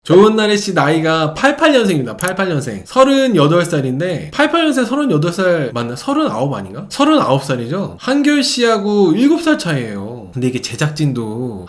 조은나래 씨 나이가 88년생입니다. 88년생. 38살인데 88년생 38살 맞나? 39 아닌가? 39살이죠. 한결 씨하고 7살 차이예요. 근데 이게 제작진도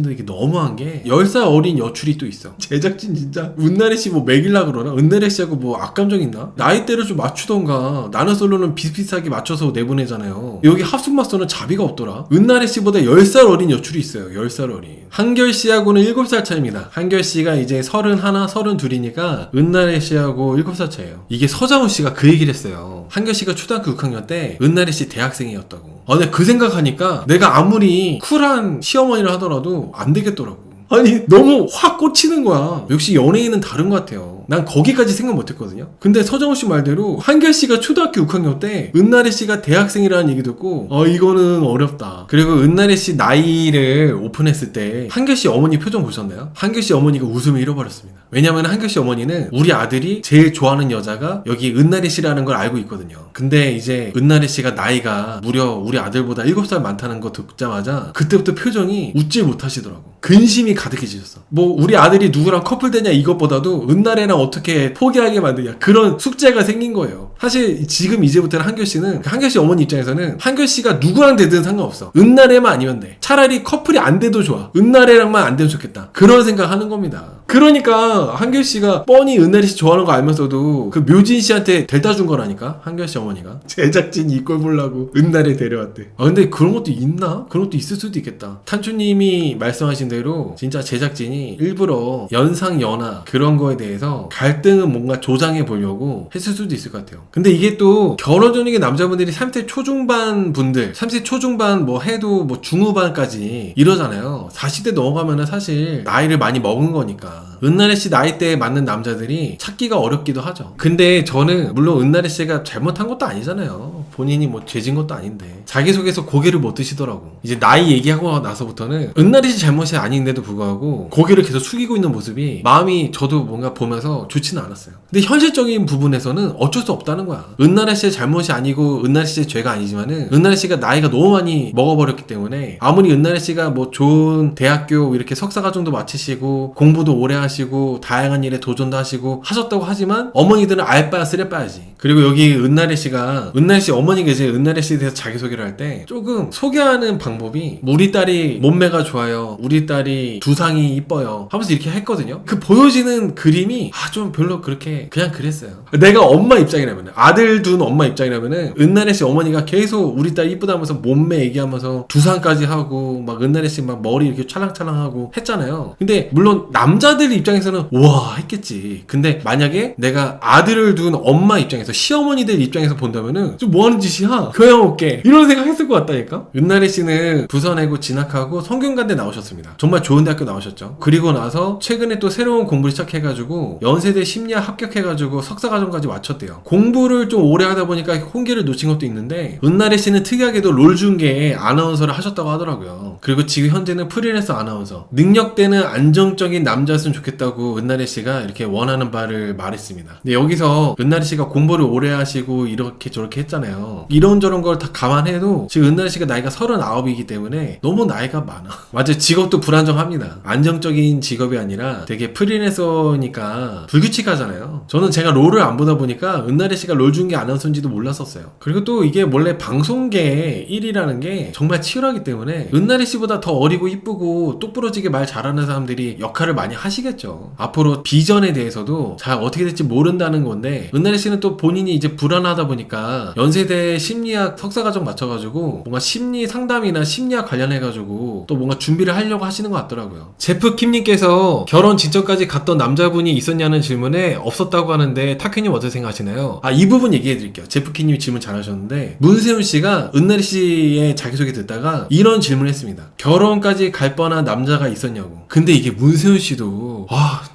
이게 너무한 게 10살 어린 여출이 또 있어. 제작진 진짜 은나래 씨 뭐 매길라 그러나? 은나래 씨하고 뭐 악감정 있나? 나이대를 좀 맞추던가. 나는 솔로는 비슷비슷하게 맞춰서 내보내잖아요. 여기 합숙마스터는 자비가 없더라. 은나래 씨보다 10살 어린 여출이 있어요. 10살 어린. 한결 씨하고는 7살 차이입니다. 한결 씨가 이제 31, 32이니까 은나래 씨하고 7살 차이에요. 이게 서장훈 씨가 그 얘기를 했어요. 한결 씨가 초등학교 6학년 때 은나래 씨 대학생이었다고. 근데 그 생각하니까 내가 아무리 쿨한 시어머니를 하더라도 안 되겠더라고. 아니 너무 확 꽂히는 거야. 역시 연예인은 다른 것 같아요. 난 거기까지 생각 못했거든요. 근데 서정훈 씨 말대로 한결 씨가 초등학교 6학년 때 은나래 씨가 대학생이라는 얘기 듣고 이거는 어렵다. 그리고 은나래 씨 나이를 오픈했을 때 한결 씨 어머니 표정 보셨나요? 한결 씨 어머니가 웃음을 잃어버렸습니다. 왜냐면 한결 씨 어머니는 우리 아들이 제일 좋아하는 여자가 여기 은나래 씨라는 걸 알고 있거든요. 근데 이제 은나래 씨가 나이가 무려 우리 아들보다 7살 많다는 거 듣자마자 그때부터 표정이 웃질 못하시더라고. 근심이 가득해지셨어. 뭐 우리 아들이 누구랑 커플 되냐 이것보다도 은나래랑 어떻게 포기하게 만드냐 그런 숙제가 생긴 거예요. 사실 지금 이제부터는 한결 씨는 한결 씨 어머니 입장에서는 한결 씨가 누구랑 되든 상관없어. 은나래만 아니면 돼. 차라리 커플이 안 돼도 좋아. 은나래랑만 안 되면 좋겠다. 그런 생각하는 겁니다. 그러니까 한결 씨가 뻔히 은나래 씨 좋아하는 거 알면서도 그 묘진 씨한테 데려다 준 거라니까. 한결 씨 어머니가 제작진이 이꼴 보려고 은나래 데려왔대. 근데 그런 것도 있나? 그런 것도 있을 수도 있겠다. 탄초님이 말씀하신 대로 진짜 제작진이 일부러 연상 연하 그런 거에 대해서 갈등은 뭔가 조장해 보려고 했을 수도 있을 것 같아요. 근데 이게 또 결혼 전이게 남자분들이 30대 초중반 분들 30대 초중반 뭐 해도 뭐 중후반까지 이러잖아요. 40대 넘어가면은 사실 나이를 많이 먹은 거니까 은나래 씨 나이대에 맞는 남자들이 찾기가 어렵기도 하죠. 근데 저는 물론 은나래 씨가 잘못한 것도 아니잖아요. 본인이 뭐 죄진 것도 아닌데 자기소개서 고개를 못 드시더라고. 이제 나이 얘기하고 나서부터는 은나래 씨 잘못이 아닌데도 불구하고 고개를 계속 숙이고 있는 모습이 마음이 저도 뭔가 보면서 좋지는 않았어요. 근데 현실적인 부분에서는 어쩔 수 없다는 거야. 은나래 씨의 잘못이 아니고 은나래 씨의 죄가 아니지만은 은나래 씨가 나이가 너무 많이 먹어버렸기 때문에 아무리 은나래 씨가 뭐 좋은 대학교 이렇게 석사과정도 마치시고 공부도 오래 하시고 다양한 일에 도전도 하시고 하셨다고 하지만 어머니들은 알바야 쓰레빠야지. 그리고 여기 은나래 씨가 은나래 씨 어머니가 이제 은나래 씨에 대해서 자기소개를 할 때 조금 소개하는 방법이 우리 딸이 몸매가 좋아요. 우리 딸이 두상이 이뻐요. 하면서 이렇게 했거든요. 그 보여지는 그림이 좀 별로 그렇게 그냥 그랬어요. 내가 엄마 입장이라면 아들 둔 엄마 입장이라면은 은나래 씨 어머니가 계속 우리 딸 이쁘다면서 몸매 얘기하면서 두상까지 하고 막 은나래 씨 막 머리 이렇게 찰랑찰랑하고 했잖아요. 근데 물론 남자들 입장에서는 와 했겠지. 근데 만약에 내가 아들을 둔 엄마 입장에서 시어머니들 입장에서 본다면은 좀 뭐하는 짓이야? 교양 없게 이런 생각 했을 것 같다니까. 은나래 씨는 부산외고 진학하고 성균관대 나오셨습니다. 정말 좋은 대학교 나오셨죠. 그리고 나서 최근에 또 새로운 공부를 시작해가지고 연세대 심리학 합격해가지고 석사과정까지 마쳤대요. 공부를 좀 오래 하다 보니까 홍기를 놓친 것도 있는데 은나래 씨는 특이하게도 롤 중계에 아나운서를 하셨다고 하더라고요. 그리고 지금 현재는 프리랜서 아나운서. 능력되는 안정적인 남자였으면 좋겠다고 은나래 씨가 이렇게 원하는 바를 말했습니다. 근데 여기서 은나래 씨가 공부를 오래 하시고 이렇게 저렇게 했잖아요. 이런저런 걸 다 감안해도 지금 은나래 씨가 나이가 39이기 때문에 너무 나이가 많아. 맞아요. 직업도 불안정합니다. 안정적인 직업이 아니라 되게 프리랜서니까 불규칙하잖아요. 저는 제가 롤을 안 보다 보니까 은나래 씨가 롤 중계 아나운서인지도 몰랐었어요. 그리고 또 이게 원래 방송계의 1위라는 게 정말 치열하기 때문에 은나래 씨보다 더 어리고 이쁘고 똑부러지게 말 잘하는 사람들이 역할을 많이 하시겠죠. 앞으로 비전에 대해서도 잘 어떻게 될지 모른다는 건데 은나래 씨는 또 본인이 이제 불안하다 보니까 연세대 심리학 석사과정 맞춰가지고 뭔가 심리 상담이나 심리학 관련해가지고 또 뭔가 준비를 하려고 하시는 것 같더라고요. 제프킴님께서 결혼 직전까지 갔던 남자분이 있었냐는 질문에 없었다고 하는데 타큐님 어떻게 생각하시나요? 이 부분 얘기해드릴게요. 제프킴님이 질문 잘하셨는데 문세훈 씨가 은나래 씨의 자기소개 듣다가 이런 질문을 했습니다. 결혼까지 갈 뻔한 남자가 있었냐고. 근데 이게 문세훈 씨도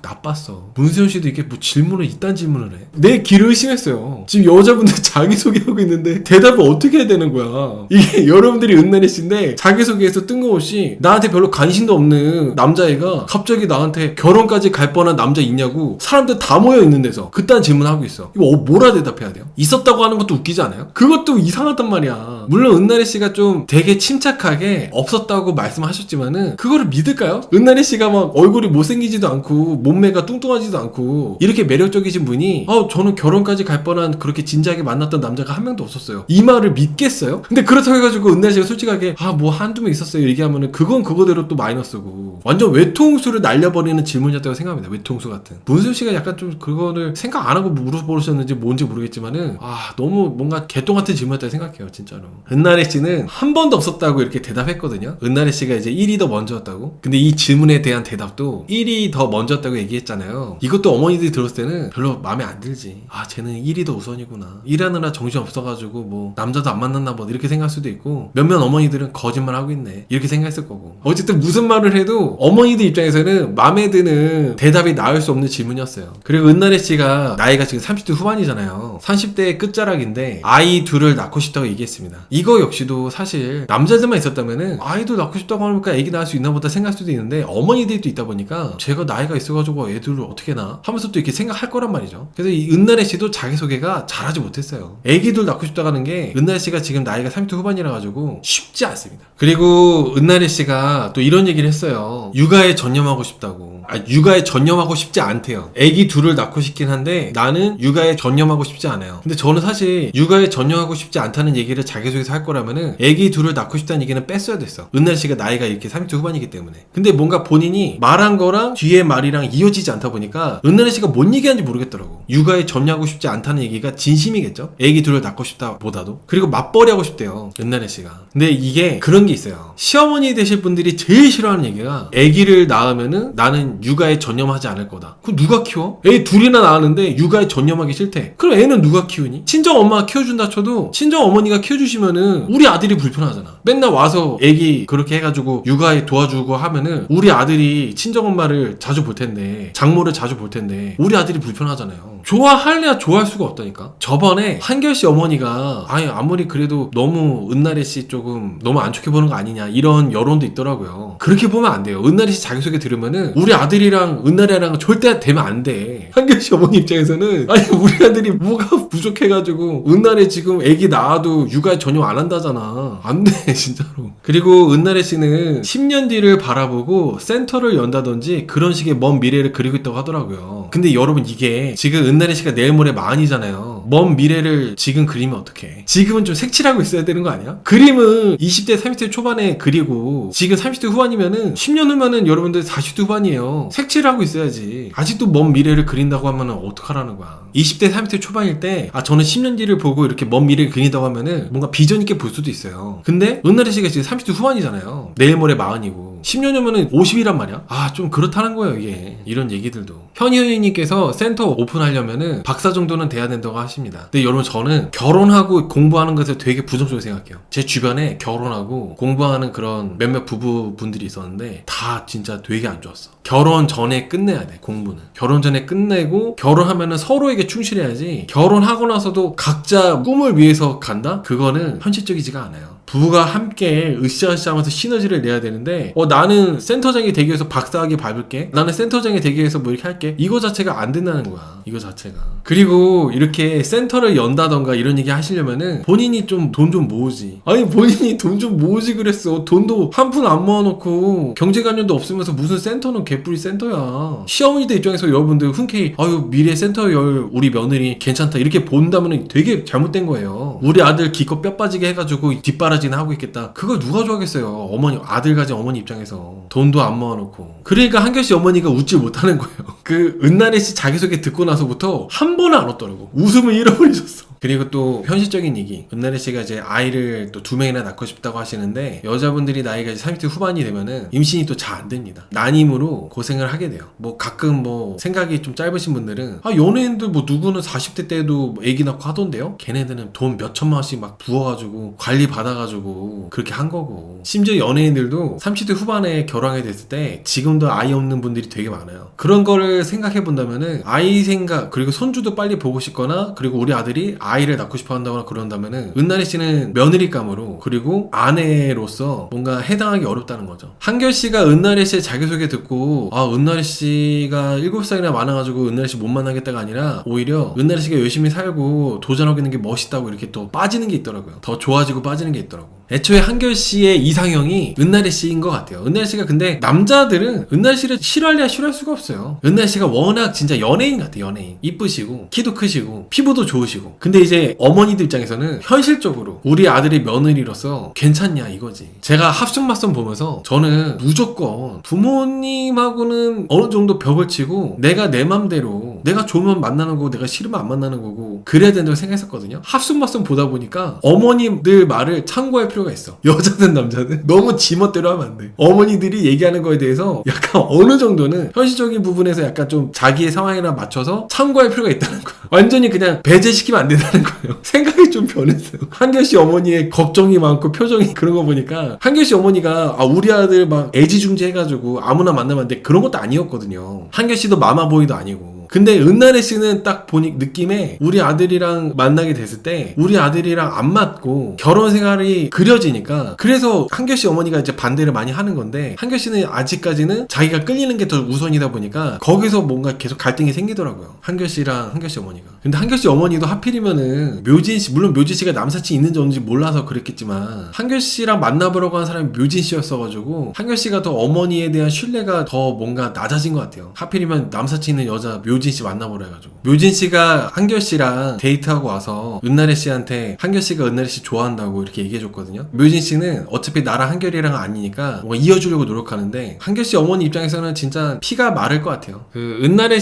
나빴어. 문세훈 씨도 이게 뭐 질문을 이딴 질문을 해. 내 귀를 의심했어요. 지금 여자분들 자기소개하고 있는데 대답을 어떻게 해야 되는 거야. 이게 여러분들이 은나래 씨인데 자기소개에서 뜬금없이 나한테 별로 관심도 없는 남자애가 갑자기 나한테 결혼까지 갈 뻔한 남자 있냐고 사람들 다 모여 있는 데서 그딴 질문하고 있어. 이거 뭐라 대답해야 돼요? 있었다고 하는 것도 웃기지 않아요? 그것도 이상하단 말이야. 진짜. 물론 은나리 씨가 좀 되게 침착하게 없었다고 말씀하셨지만은 그거를 믿을까요? 은나리 씨가 막 얼굴이 못생기지도 않고 몸매가 뚱뚱하지도 않고 이렇게 매력적이신 분이 저는 결혼까지 갈 뻔한 그렇게 진지하게 만났던 남자가 한 명도 없었어요. 이 말을 믿겠어요? 근데 그렇다고 해가지고 은나리 씨가 솔직하게 뭐 한두 명 있었어요 얘기하면은 그건 그거대로 또 마이너스고 완전 외통수를 날려버리는 질문이었다고 생각합니다. 외통수 같은. 문수 씨가 약간 좀 그거를 생각 안 하고 물어보셨는지 뭔지 모르겠지만은 너무 뭔가 개똥 같은 질문이었다고 생각해요. 진짜로. 은나리 씨는 한 번도 없었다고 이렇게 대답했거든요. 은나리 씨가 이제 1이 더 먼저였다고. 근데 이 질문에 대한 대답도 1이 더 먼저였다고 얘기했잖아요. 이것도 어머니들이 들었을 때는 별로 마음에 안 들지. 쟤는 1이 더 우선이구나. 일하느라 정신 없어가지고 뭐 남자도 안 만났나 보다 이렇게 생각할 수도 있고 몇몇 어머니들은 거짓말 하고 있네 이렇게 생각했을 거고. 어쨌든 무슨 말을 해도 어머니들 입장에서는 마음에 드는 대답이 나올 수 없는 질문이었어요. 그리고 은나리 씨가 나이가 지금 30대 후반이잖아요. 30대의 끝자락인데 아이 둘을 낳고 싶다고 얘기했습니다. 이거 역시도 사실 남자들만 있었다면은 아이도 낳고 싶다고 하니까 애기 낳을 수 있나 보다 생각할 수도 있는데 어머니들이 또 있다 보니까 제가 나이가 있어가지고 애들을 어떻게 낳아? 하면서 또 이렇게 생각할 거란 말이죠. 그래서 이 은나리 씨도 자기소개가 잘하지 못했어요. 애기들 낳고 싶다고 하는 게 은나리 씨가 지금 나이가 30대 후반이라 가지고 쉽지 않습니다. 그리고 은나리 씨가 또 이런 얘기를 했어요. 육아에 전념하고 싶다고. 육아에 전념하고 싶지 않대요. 애기 둘을 낳고 싶긴 한데 나는 육아에 전념하고 싶지 않아요. 근데 저는 사실 육아에 전념하고 싶지 않다는 얘기를 자기소개서 할 거라면은 애기 둘을 낳고 싶다는 얘기는 뺐어야 됐어. 은나리 씨가 나이가 이렇게 30대 후반이기 때문에. 근데 뭔가 본인이 말한 거랑 뒤에 말이랑 이어지지 않다 보니까 은나리 씨가 뭔 얘기하는지 모르겠더라고. 육아에 전념하고 싶지 않다는 얘기가 진심이겠죠? 애기 둘을 낳고 싶다 보다도. 그리고 맞벌이 하고 싶대요. 은나리 씨가. 근데 이게 그런 게 있어요. 시어머니 되실 분들이 제일 싫어하는 얘기가 애기를 낳으면은 나는 육아에 전념하지 않을 거다. 그럼 누가 키워? 애 둘이나 낳았는데 육아에 전념하기 싫대. 그럼 애는 누가 키우니? 친정 엄마가 키워준다 쳐도 친정 어머니가 키워주시면은 우리 아들이 불편하잖아. 맨날 와서 애기 그렇게 해가지고 육아에 도와주고 하면은 우리 아들이 친정 엄마를 자주 볼 텐데 장모를 자주 볼 텐데 우리 아들이 불편하잖아요. 좋아할래야 좋아할 수가 없다니까. 저번에 한결씨 어머니가 아무리 그래도 너무 은나리 씨 조금 너무 안 좋게 보는 거 아니냐 이런 여론도 있더라고요. 그렇게 보면 안 돼요. 은나리 씨 자기소개 들으면은 우리 아들이랑 은나리랑 절대 되면 안 돼. 한결씨 어머니 입장에서는 우리 아들이 뭐가 부족해가지고 은나리 지금 애기 낳아도 육아 전혀 안 한다잖아. 안 돼 진짜로. 그리고 은나리 씨는 10년 뒤를 바라보고 센터를 연다든지 그런 식의 먼 미래를 그리고 있다고 하더라고요. 근데 여러분 이게 지금 은나리 씨가 내일 모레 40이잖아요. 먼 미래를 지금 그리면 어떡해. 지금은 좀 색칠하고 있어야 되는 거 아니야? 그림은 20대 30대 초반에 그리고 지금 30대 후반이면은 10년 후면은 여러분들 40대 후반이에요. 색칠하고 있어야지. 아직도 먼 미래를 그린다고 하면은 어떡하라는 거야. 20대 30대 초반일 때 저는 10년 뒤를 보고 이렇게 먼 미래를 그린다고 하면은 뭔가 비전 있게 볼 수도 있어요. 근데 은나리 씨가 지금 30대 후반이잖아요. 내일 모레 40이고 10년 후면은 50이란 말이야. 좀 그렇다는 거예요 이게. 이런 얘기들도. 현희님께서 센터 오픈하려면은 박사 정도는 돼야 된다고 하십니다. 근데 여러분 저는 결혼하고 공부하는 것을 되게 부정적으로 생각해요. 제 주변에 결혼하고 공부하는 그런 몇몇 부부분들이 있었는데 다 진짜 되게 안 좋았어. 결혼 전에 끝내야 돼. 공부는 결혼 전에 끝내고 결혼하면은 서로에게 충실해야지. 결혼하고 나서도 각자 꿈을 위해서 간다? 그거는 현실적이지가 않아요. 부부가 함께 으쌰으쌰 하면서 시너지를 내야 되는데 나는 센터장이 되기 위해서 박사학위 밟을게, 나는 센터장이 되기 위해서 뭐 이렇게 할게, 이거 자체가 안 된다는 거야. 이거 자체가. 그리고 이렇게 센터를 연다던가 이런 얘기 하시려면은 본인이 좀 돈 좀 모으지. 본인이 돈 좀 모으지 그랬어. 돈도 한 푼 안 모아놓고 경제관념도 없으면서 무슨 센터는 개뿔이 센터야. 시어머니들 입장에서 여러분들 흔쾌히 미래 센터 열 우리 며느리 괜찮다 이렇게 본다면 되게 잘못된 거예요. 우리 아들 기껏 뼈 빠지게 해가지고 뒷바라지나 하고 있겠다. 그걸 누가 좋아하겠어요. 어머니, 아들 가진 어머니 입장에서 돈도 안 모아놓고. 그러니까 한결씨 어머니가 웃지 못하는 거예요. 그 은나리 씨 자기소개 듣고 나서부터 한 번은 안 웃더라고. 웃음을 잃어버리셨어. 그리고 또 현실적인 얘기. 은나리 씨가 이제 아이를 또 2명이나 낳고 싶다고 하시는데 여자분들이 나이가 이제 30대 후반이 되면은 임신이 또 잘 안 됩니다. 난임으로 고생을 하게 돼요. 뭐 가끔 뭐 생각이 좀 짧으신 분들은 연예인들 뭐 누구는 40대 때도 애기 낳고 하던데요? 걔네들은 돈 몇 천만 원씩 막 부어가지고 관리 받아가지고 그렇게 한 거고. 심지어 연예인들도 30대 후반에 결혼하게 됐을 때 지금도 아이 없는 분들이 되게 많아요. 그런 거를 생각해 본다면은 아이 생각 그리고 손주도 빨리 보고 싶거나 그리고 우리 아들이 아이를 낳고 싶어 한다거나 그런다면은 은나래 씨는 며느리감으로 그리고 아내로서 뭔가 해당하기 어렵다는 거죠. 한결 씨가 은나래 씨의 자기소개 듣고 은나래 씨가 7살이나 많아가지고 은나래 씨 못 만나겠다가 아니라 오히려 은나래 씨가 열심히 살고 도전하고 있는 게 멋있다고 이렇게 또 빠지는 게 있더라고요. 더 좋아지고 빠지는 게 있더라고. 애초에 한결 씨의 이상형이 은나래 씨인 것 같아요. 은나래 씨가 근데 남자들은 은나래 씨를 싫어할래야 싫어할 수가 없어요. 은나래 씨가 워낙 진짜 연예인 같아요. 연예인. 이쁘시고 키도 크시고 피부도 좋으시고. 근데 이제 어머니들 입장에서는 현실적으로 우리 아들의 며느리로서 괜찮냐 이거지. 제가 합순맞순 보면서 저는 무조건 부모님하고는 어느 정도 벽을 치고 내가 내 맘대로 내가 좋으면 만나는 거고 내가 싫으면 안 만나는 거고 그래야 된다고 생각했었거든요. 합순맞순 보다 보니까 어머님들 말을 참고할 필요가 있어. 여자든 남자든 너무 지멋대로 하면 안 돼. 어머니들이 얘기하는 거에 대해서 약간 어느 정도는 현실적인 부분에서 약간 좀 자기의 상황이나 맞춰서 참고할 필요가 있다는 거야. 완전히 그냥 배제시키면 안 된다는 거예요. 생각이 좀 변했어요. 한결 씨 어머니의 걱정이 많고 표정이 그런 거 보니까 한결 씨 어머니가 우리 아들 막 애지중지 해가지고 아무나 만나면 안 돼 그런 것도 아니었거든요. 한결 씨도 마마보이도 아니고. 근데 은나래 씨는 딱 보니 느낌에 우리 아들이랑 만나게 됐을 때 우리 아들이랑 안 맞고 결혼 생활이 그려지니까 그래서 한결 씨 어머니가 이제 반대를 많이 하는 건데 한결 씨는 아직까지는 자기가 끌리는 게 더 우선이다 보니까 거기서 뭔가 계속 갈등이 생기더라고요. 한결 씨랑 한결 씨 어머니가. 근데 한결 씨 어머니도 하필이면은 묘진 씨, 물론 묘진 씨가 남사친 있는지 없는지 몰라서 그랬겠지만 한결 씨랑 만나보려고 한 사람이 묘진 씨였어가지고 한결 씨가 더 어머니에 대한 신뢰가 더 뭔가 낮아진 것 같아요. 하필이면 남사친 있는 여자 묘진 씨 만나보라 해가지고 묘진 씨가 한결 씨랑 데이트하고 와서 은나래 씨한테 한결 씨가 은나래 씨 좋아한다고 이렇게 얘기해줬거든요. 묘진 씨는 어차피 나랑 한결이랑 아니니까 뭔가 이어주려고 노력하는데 한결 씨 어머니 입장에서는 진짜 피가 마를 것 같아요. 그 은나래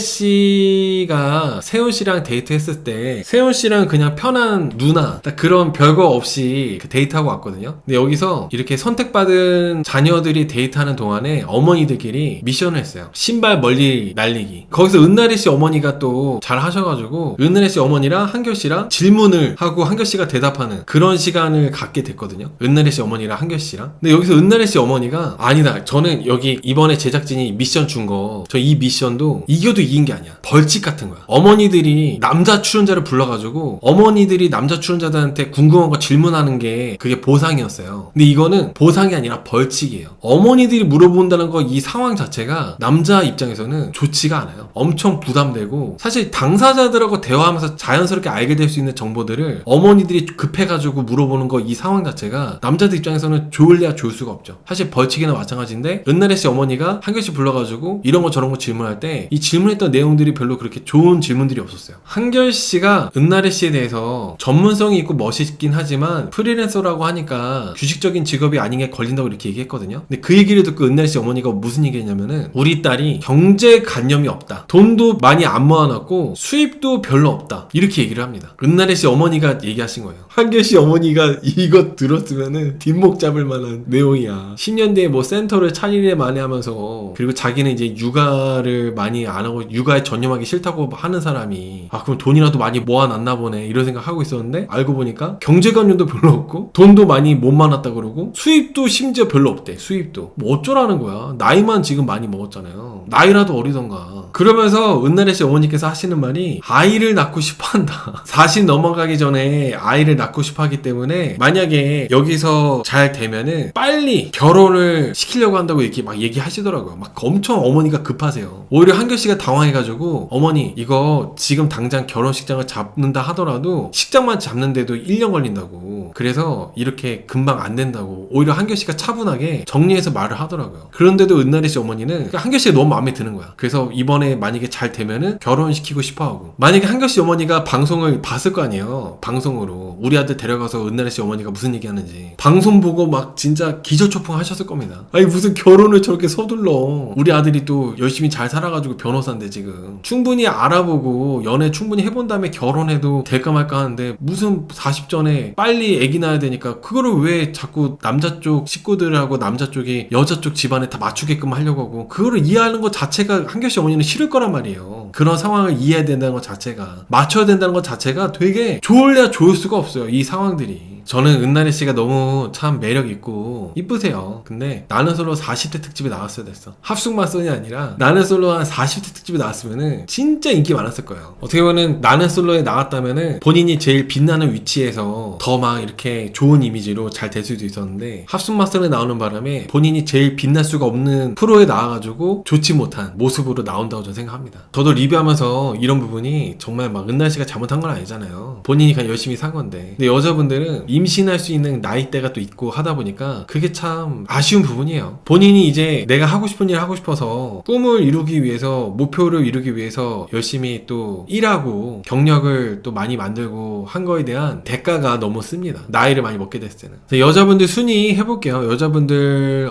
씨가 세훈 씨랑 데이트했을 때 세훈 씨랑 그냥 편한 누나 딱 그런 별거 없이 그 데이트하고 왔거든요. 근데 여기서 이렇게 선택받은 자녀들이 데이트하는 동안에 어머니들끼리 미션을 했어요. 신발 멀리 날리기. 거기서 은나래 씨 어머니가 또 잘 하셔가지고 은나래 씨 어머니랑 한결 씨랑 질문을 하고 한결 씨가 대답하는 그런 시간을 갖게 됐거든요. 은나래 씨 어머니랑 한결 씨랑. 근데 여기서 은나래 씨 어머니가 아니다. 저는 여기 이번에 제작진이 미션 준 거 저 이 미션도 이겨도 이긴 게 아니야. 벌칙 같은 거야. 어머니들이 남자 출연자를 불러가지고 어머니들이 남자 출연자들한테 궁금한 거 질문하는 게 그게 보상이었어요. 근데 이거는 보상이 아니라 벌칙이에요. 어머니들이 물어본다는 거 이 상황 자체가 남자 입장에서는 좋지가 않아요. 엄청 부담되고 사실 당사자들하고 대화하면서 자연스럽게 알게 될 수 있는 정보들을 어머니들이 급해가지고 물어보는 거 이 상황 자체가 남자들 입장에서는 좋을래야 좋을 수가 없죠. 사실 벌칙이나 마찬가지인데 은나래 씨 어머니가 한결 씨 불러가지고 이런 거 저런 거 질문할 때 이 질문했던 내용들이 별로 그렇게 좋은 질문들이 없었어요. 한결 씨가 은나래 씨에 대해서 전문성이 있고 멋있긴 하지만 프리랜서라고 하니까 주식적인 직업이 아닌 게 걸린다고 이렇게 얘기했거든요. 근데 그 얘기를 듣고 은나래 씨 어머니가 무슨 얘기했냐면은 우리 딸이 경제관념이 없다. 돈도 많이 안 모아놨고 수입도 별로 없다. 이렇게 얘기를 합니다. 은나래 씨 어머니가 얘기하신 거예요. 한결 씨 어머니가 이거 들었으면은 뒷목 잡을 만한 내용이야. 10년 뒤에 뭐 센터를 차리래 만에 하면서 그리고 자기는 이제 육아를 많이 안 하고 육아에 전념하기 싫다고 하는 사람이 그럼 돈이라도 많이 모아놨나 보네 이런 생각하고 있었는데 알고 보니까 경제관념도 별로 없고 돈도 많이 못 많았다 그러고 수입도 심지어 별로 없대. 수입도 뭐 어쩌라는 거야. 나이만 지금 많이 먹었잖아요. 나이라도 어리던가. 그러면서 은나래 씨 어머니께서 하시는 말이 아이를 낳고 싶어 한다. 40 넘어가기 전에 아이를 낳고 싶어 하기 때문에 만약에 여기서 잘 되면은 빨리 결혼을 시키려고 한다고 이렇게 막 얘기하시더라고요. 막 엄청 어머니가 급하세요. 오히려 한결 씨가 당황해가지고 어머니 이거 지금 당장 결혼식장을 잡는다 하더라도 식장만 잡는데도 1년 걸린다고. 그래서 이렇게 금방 안 된다고 오히려 한결 씨가 차분하게 정리해서 말을 하더라고요. 그런데도 은나래 씨 어머니는 한결 씨가 너무 마음에 드는 거야. 그래서 이번에 만약에 잘 되면은 결혼시키고 싶어 하고. 만약에 한결 씨 어머니가 방송을 봤을 거 아니에요. 방송으로 우리 아들 데려가서 은나래 씨 어머니가 무슨 얘기하는지 방송 보고 막 진짜 기절초풍 하셨을 겁니다. 아니 무슨 결혼을 저렇게 서둘러. 우리 아들이 또 열심히 잘 살아가지고 변호사인데 지금 충분히 알아보고 연애 충분히 해본 다음에 결혼해도 될까 말까 하는데 무슨 40 전에 빨리 애기 낳아야 되니까 그거를 왜 자꾸 남자 쪽 식구들하고 남자 쪽이 여자 쪽 집안에 다 맞추게끔 하려고 하고 그거를 이해하는 것 자체가 한결 씨 어머니는 싫을 거란 말이에요. 그런 상황을 이해해야 된다는 것 자체가 맞춰야 된다는 것 자체가 되게 좋을래야 좋을 수가 없어요. 이 상황들이 저는 은나래 씨가 너무 참 매력 있고 이쁘세요. 근데 나는 솔로 40대 특집에 나왔어야 됐어. 합숙마선이 아니라 나는 솔로 한 40대 특집에 나왔으면은 진짜 인기 많았을 거예요. 어떻게 보면 나는 솔로에 나왔다면은 본인이 제일 빛나는 위치에서 더 막 이렇게 좋은 이미지로 잘 될 수도 있었는데 합숙마선에 나오는 바람에 본인이 제일 빛날 수가 없는 프로에 나와가지고 좋지 못한 모습으로 나온다고 저는 생각합니다. 저도 리뷰하면서 이런 부분이 정말 막 은나래 씨가 잘못한 건 아니잖아요. 본인이 그냥 열심히 산 건데. 근데 여자분들은 임신할 수 있는 나이대가 또 있고 하다 보니까 그게 참 아쉬운 부분이에요. 본인이 이제 내가 하고 싶은 일 하고 싶어서 꿈을 이루기 위해서 목표를 이루기 위해서 열심히 또 일하고 경력을 또 많이 만들고 한 거에 대한 대가가 너무 씁니다. 나이를 많이 먹게 됐을 때는. 여자분들 순위 해볼게요. 여자분들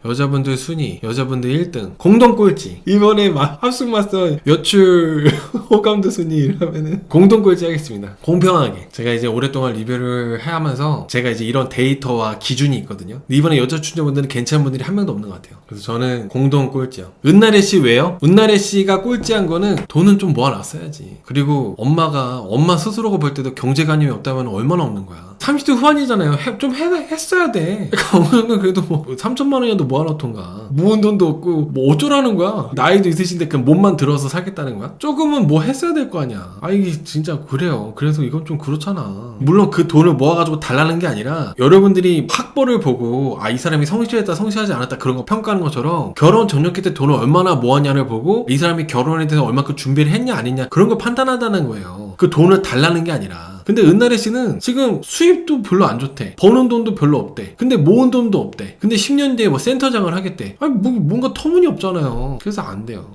순위, 여자분들 1등 공동 꼴찌. 이번에 합숙마선 여출 호감도 순위 하면은 공동 꼴찌 하겠습니다. 공평하게. 제가 이제 오랫동안 리뷰를 하면서 제가 이제 이런 데이터와 기준이 있거든요. 근데 이번에 여자 출연자분들은 괜찮은 분들이 한 명도 없는 것 같아요. 그래서 저는 공동 꼴찌요. 은나래 씨 왜요? 은나래 씨가 꼴찌한 거는 돈은 좀 모아놨어야지. 그리고 엄마 스스로가 볼 때도 경제관념이 없다면 얼마나 없는 거야. 30대 후반이잖아요. 좀 했어야 돼. 그러니까 어느 정도 그래도 뭐 3천만 원이라도 모아놓던가. 모은 돈도 없고 뭐 어쩌라는 거야. 나이도 있으신데 그냥 몸만 들어서 살겠다는 거야? 조금은 뭐 했어야 될 거 아니야. 이게 진짜 그래요. 그래서 이건 좀 그렇잖아. 물론 그 돈을 모아가지고 달라는 게 아니라 여러분들이 학벌을 보고 이 사람이 성실했다 성실하지 않았다 그런 거 평가하는 것처럼 결혼 전역기 때 돈을 얼마나 모았냐를 보고 이 사람이 결혼에 대해서 얼마큼 준비를 했냐 아니냐 그런 걸 판단한다는 거예요. 그 돈을 달라는 게 아니라. 근데 은나래 씨는 지금 수입도 별로 안 좋대. 버는 돈도 별로 없대. 근데 모은 돈도 없대. 근데 10년 뒤에 뭐 센터장을 하겠대. 뭔가 터무니없잖아요. 그래서 안 돼요.